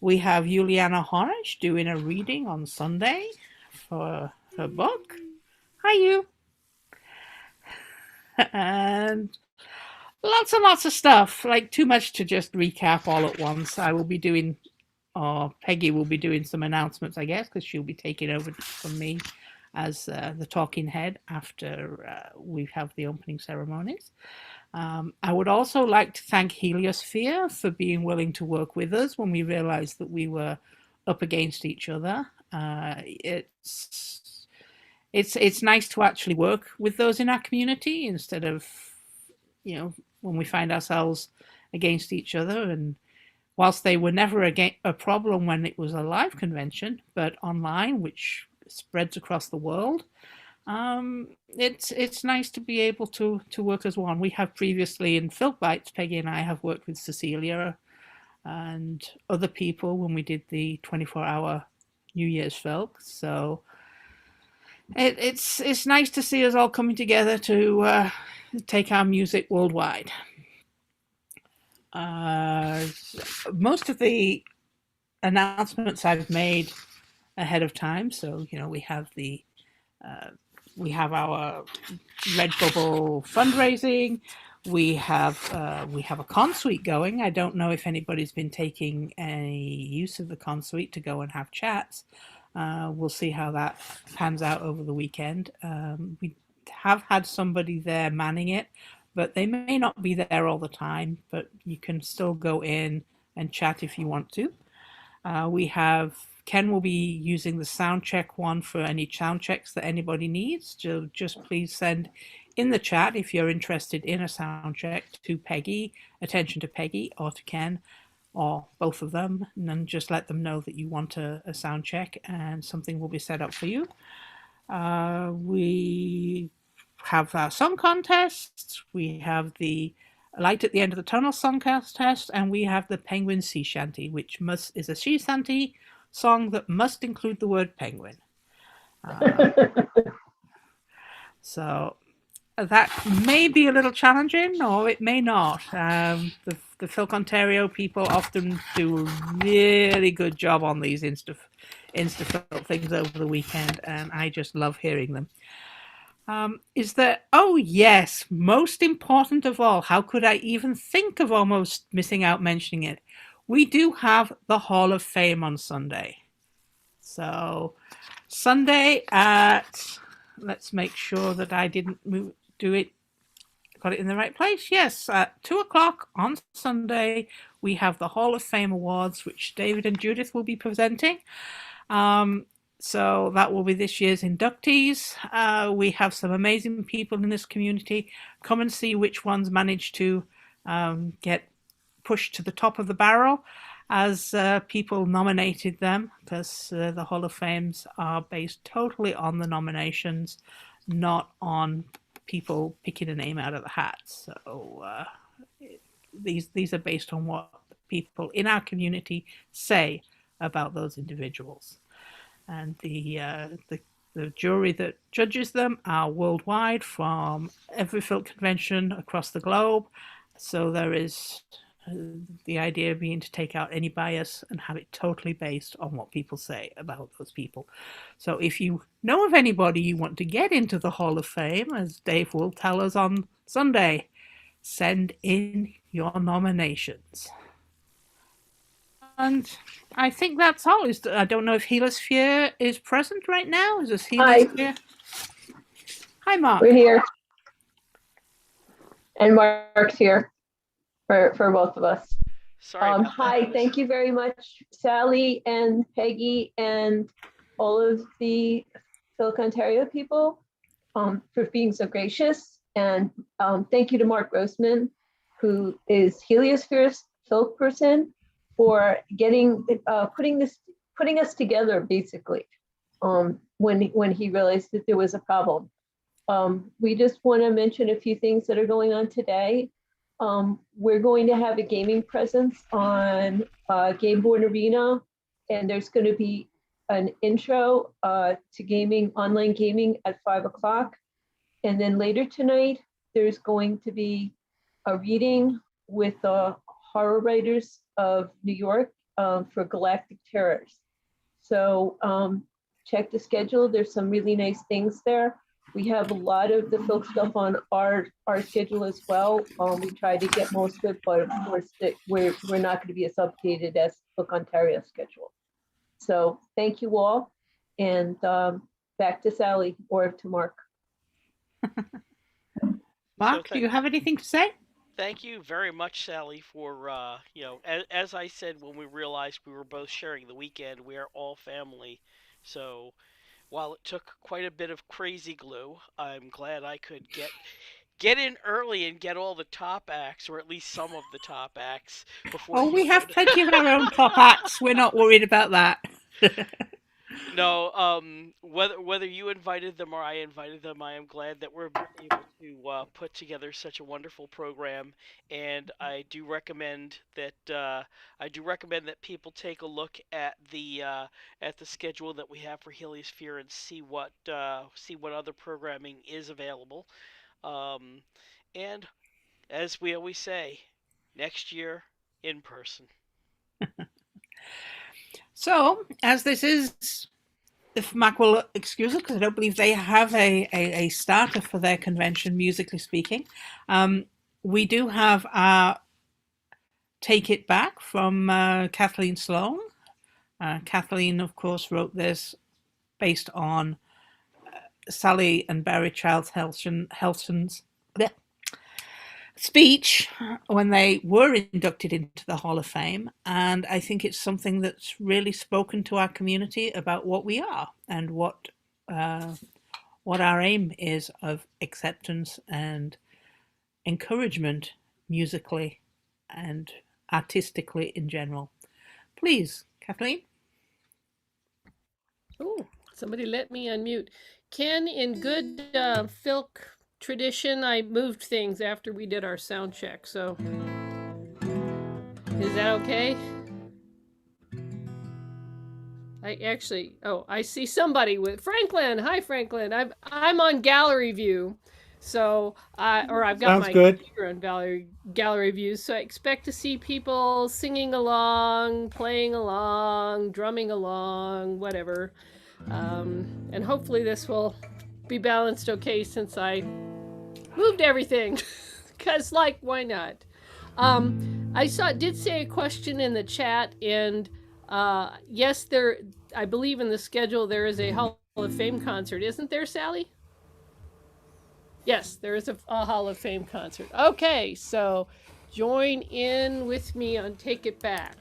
We have Juliana Hornish doing a reading on Sunday for her book. Hi, you. And lots of stuff, like too much to just recap all at once. I will be doing, or Peggy will be doing some announcements, I guess, because she'll be taking over from me as the talking head after we have the opening ceremonies. I would also like to thank HELIOSPHERE for being willing to work with us when we realized that we were up against each other. It's nice to actually work with those in our community instead of, when we find ourselves against each other. And whilst they were never a problem when it was a live convention, but online, which spreads across the world, it's nice to be able to work as one. We have previously in FILK Bites, Peggy and I have worked with Cecilia and other people when we did the 24-hour New Year's FILK. So it's nice to see us all coming together to take our music worldwide. Most of the announcements I've made ahead of time. So we have our Redbubble fundraising. We have a consuite going. I don't know if anybody's been taking any use of the consuite to go and have chats. We'll see how that pans out over the weekend. We have had somebody there manning it, but they may not be there all the time, but you can still go in and chat if you want to. We have Ken will be using the sound check one for any sound checks that anybody needs. So just please send in the chat if you're interested in a sound check to Peggy, attention to Peggy or to Ken or both of them, and then just let them know that you want a sound check and something will be set up for you. We have our song contests. We have the Light at the End of the Tunnel song contest, and we have the Penguin Sea Shanty, which is a sea shanty song that must include the word penguin. So that may be a little challenging, or it may not. The FILK Ontario people often do a really good job on these Insta FILK things over the weekend, and I just love hearing them. Is there, oh yes, most important of all, how could I even think of almost missing out mentioning it? We do have the Hall of Fame on Sunday. So Sunday at, let's make sure that I didn't got it in the right place. Yes, at 2:00 on Sunday, we have the Hall of Fame Awards, which David and Judith will be presenting. So that will be this year's inductees. We have some amazing people in this community. Come and see which ones managed to get pushed to the top of the barrel as people nominated them, because the Hall of Fames are based totally on the nominations, not on people picking a name out of the hat. So these are based on what people in our community say about those individuals. And the jury that judges them are worldwide from every FILK convention across the globe. So there is the idea being to take out any bias and have it totally based on what people say about those people. So if you know of anybody you want to get into the Hall of Fame, as Dave will tell us on Sunday, send in your nominations. And I think that's all. I don't know if HELIOSPHERE is present right now. Is this HELIOSPHERE? Hi, Mark. We're here. And Mark's here for both of us. Sorry. Hi, thank you very much, Sally and Peggy and all of the FILK Ontario people for being so gracious. And thank you to Mark Grossman, who is HELIOSPHERE's FILK person, for getting putting us together basically when he realized that there was a problem. We just want to mention a few things that are going on today. We're going to have a gaming presence on Game Board Arena, and there's going to be an intro to gaming, online gaming at 5:00. And then later tonight, there's going to be a reading with the horror writers of New York for Galactic Terrors. So check the schedule. There's some really nice things there. We have a lot of the FILK stuff on our schedule as well. We try to get most of it, but of course we're not going to be as updated as FILK Ontario schedule. So thank you all, and back to Sally or to Mark. Mark, do you have anything to say? Thank you very much, Sally, for, as I said when we realized we were both sharing the weekend, we are all family. So while it took quite a bit of crazy glue, I'm glad I could get in early and get all the top acts, or at least some of the top acts, before. Oh, we have plenty of our own top acts. We're not worried about that. No, whether you invited them or I invited them, I am glad that we're able to put together such a wonderful program, and I do recommend that people take a look at the schedule that we have for Heliosphere and see what other programming is available. And as we always say, next year in person. So, as this is, if Mac will excuse us, because I don't believe they have a starter for their convention, musically speaking, we do have our Take It Back from Kathleen Sloan. Kathleen, of course, wrote this based on Sally and Barry Childs Helston's speech when they were inducted into the Hall of Fame, and I think it's something that's really spoken to our community about what we are and what our aim is of acceptance and encouragement musically and artistically in general. Please, Kathleen. Oh, somebody let me unmute. Ken, in good FILK tradition, I moved things after we did our sound check, so is that okay? I see somebody with Franklin. Hi, Franklin. I'm on gallery view, so I've got my computer on gallery view, so I expect to see people singing along, playing along, drumming along, whatever, and hopefully this will be balanced okay since I moved everything, because why not? I did see a question in the chat, and yes, I believe in the schedule there is a Hall of Fame concert, isn't there, Sally? Yes, there is a Hall of Fame concert. Okay, so join in with me on Take It Back.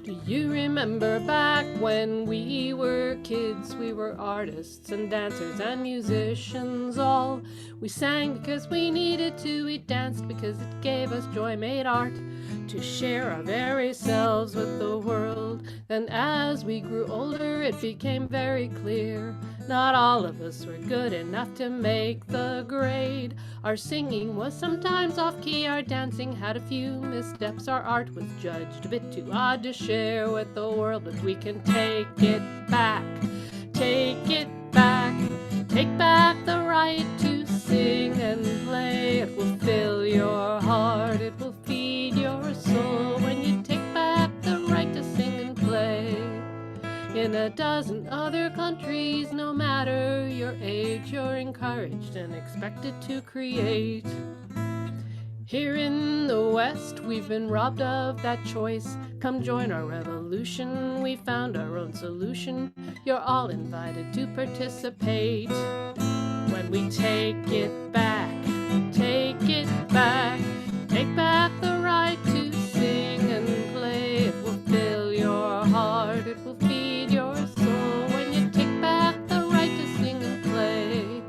Do you remember back when we were kids? We were artists and dancers and musicians all. We sang because we needed to, we danced because it gave us joy, made art to share our very selves with the world. Then as we grew older, it became very clear not all of us were good enough to make the grade. Our singing was sometimes off-key, our dancing had a few missteps, our art was judged a bit too odd to share with the world. But we can take it back, take it back, take back the right to sing and play. It will fill your heart, it will feed your soul when you take back the right to sing and play. In a dozen other countries, no matter your age, you're encouraged and expected to create. Here in the West, we've been robbed of that choice. Come join our revolution, we found our own solution. You're all invited to participate. When we take it back, take it back, take back the right to sing and play. It will fill your heart, it will feed your soul when you take back the right to sing and play.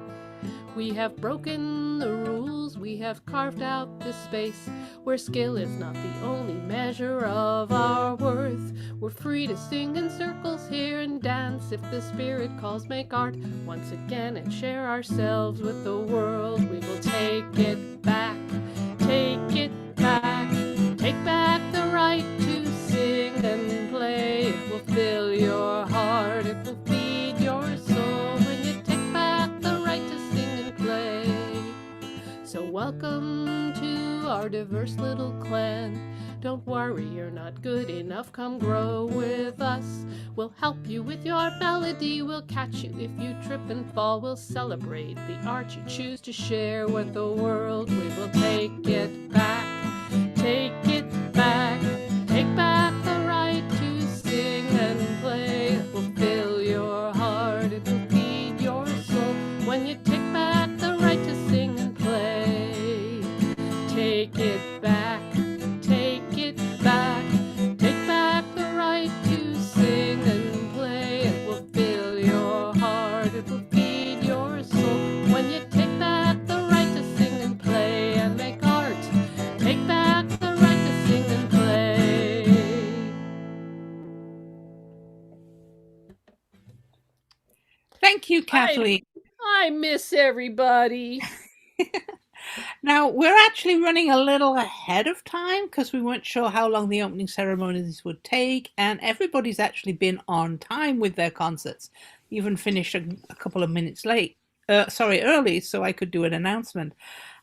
We have broken the rules, we have carved out this space where skill is not the only measure of our worth. We're free to sing in circles here and dance if the spirit calls, make art once again and share ourselves with the world. We will take it back, take it back, take back the right to sing and play. It will fill your heart, it will feed your soul when you take back the right to sing and play. So welcome to our diverse little clan. Don't worry, you're not good enough, come grow with us. We'll help you with your melody, we'll catch you if you trip and fall. We'll celebrate the art you choose to share with the world. We will take it back, take it back, take back the right to sing and play. It will fill your heart, it will feed your soul when you take back the right to sing and play. Take it back, take it back, take back the right to sing and play. It will fill your heart, it will feed your soul when you take back the right to sing and play and make art. Take back the right to sing and play. Thank you, Kathleen. I miss everybody. Now, we're actually running a little ahead of time because we weren't sure how long the opening ceremonies would take, and everybody's actually been on time with their concerts, even finished a couple of minutes early, so I could do an announcement.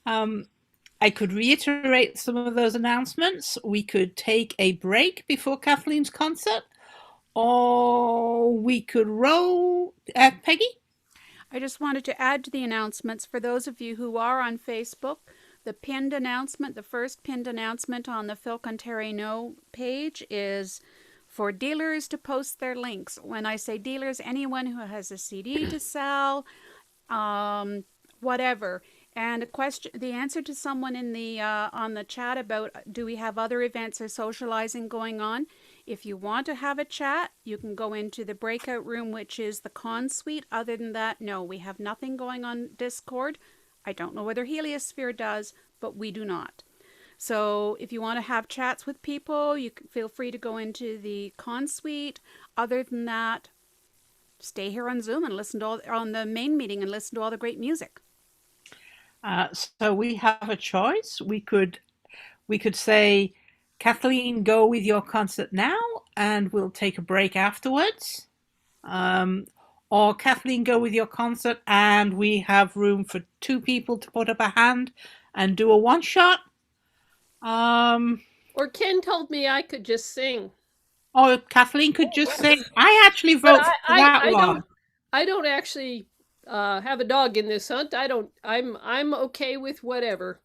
I could reiterate some of those announcements. We could take a break before Kathleen's concert, or we could roll. Peggy? I just wanted to add to the announcements for those of you who are on Facebook. The pinned announcement, the first pinned announcement on the FILK Ontario page is for dealers to post their links. When I say dealers, anyone who has a CD to sell, whatever. And the answer to someone in the on the chat about do we have other events or socializing going on? If you want to have a chat, you can go into the breakout room, which is the con suite. Other than that, no, we have nothing going on Discord. I don't know whether HELIOSPHERE does, but we do not. So if you want to have chats with people, you can feel free to go into the con suite. Other than that, stay here on Zoom and listen to on the main meeting and listen to all the great music. So we have a choice. We could say, Kathleen, go with your concert now, and we'll take a break afterwards. Or Kathleen, go with your concert, and we have room for 2 people to put up a hand and do a one shot. Or Ken told me I could just sing. Or Kathleen could just sing. I actually vote for that one. I don't actually have a dog in this hunt. I'm okay with whatever.